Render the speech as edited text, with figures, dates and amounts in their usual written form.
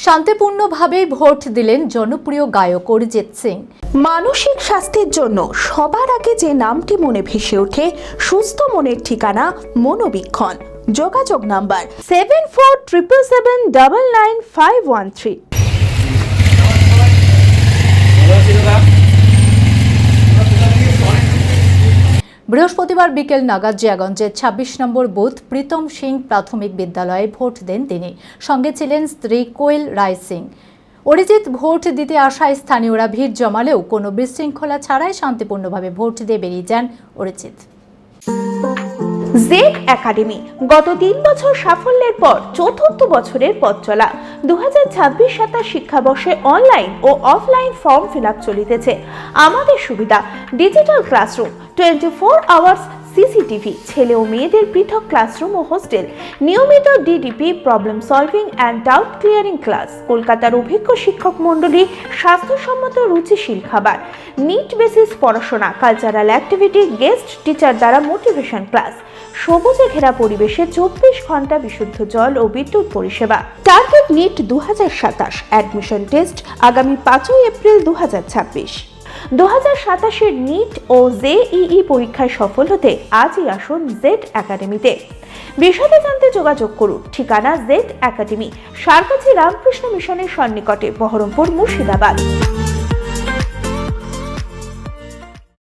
শান্তিপূর্ণভাবে ভোট দিলেন জনপ্রিয় গায়ক অরিজিৎ সিং। মানসিক স্বাস্থ্যের জন্য সবার আগে যে নামটি মনে ভেসে ওঠে, সুস্থ মনের ঠিকানা মনোবীক্ষণ। যোগাযোগ নাম্বার 7477799513। বৃহস্পতিবার বিকেল নাগাদ জিয়াগঞ্জের ২৬ নম্বর বুথ প্রীতম সিং প্রাথমিক বিদ্যালয়ে ভোট দেন তিনি। সঙ্গে ছিলেন স্ত্রী কোয়েল রায় সিং। অরিজিৎ ভোট দিতে আসা স্থানীয়রা ভিড় জমালেও কোনো বিশৃঙ্খলা ছাড়াই শান্তিপূর্ণভাবে ভোট দিয়ে বেরিয়ে যান অরিজিৎ। জেড একাডেমি গত ৩ বছর সাফল্যের পর চতুর্থ বছরের পথ চলা। 2026-27 শিক্ষাবর্ষে অনলাইন ও অফলাইন ফর্ম ফিল আপ চলিতেছে। আমাদের সুবিধা ডিজিটাল ক্লাসরুম, 24 আওয়ার্স সিসিটিভি, ছেলে ও মেয়েদের পৃথক ক্লাসরুম ও হোস্টেল, নিয়মিত DDP, problem solving and doubt clearing class, কলকাতার অভিজ্ঞ শিক্ষক মণ্ডলী, স্বাস্থ্যসম্মত রুচিশীল খাবার, নিট বেসিস পড়াশোনা, কালচারাল অ্যাক্টিভিটি, গেস্ট টিচার দ্বারা মোটিভেশন ক্লাস, সবুজে ঘেরা পরিবেশে 24 ঘন্টা বিশুদ্ধ জল ও বিদ্যুৎ পরিষেবা। টার্গেট নিট 2027, অ্যাডমিশন টেস্ট আগামী 5 এপ্রিল 2026। 2027-এর নিট ও জেইই পরীক্ষায় সফল হতে আজই আসুন জেড একাডেমিতে। বিশদে জানতে যোগাযোগ করুন। ঠিকানা জেড একাডেমি, সারকাছি রামকৃষ্ণ মিশনের সন্নিকটে, বহরমপুর, মুর্শিদাবাদ।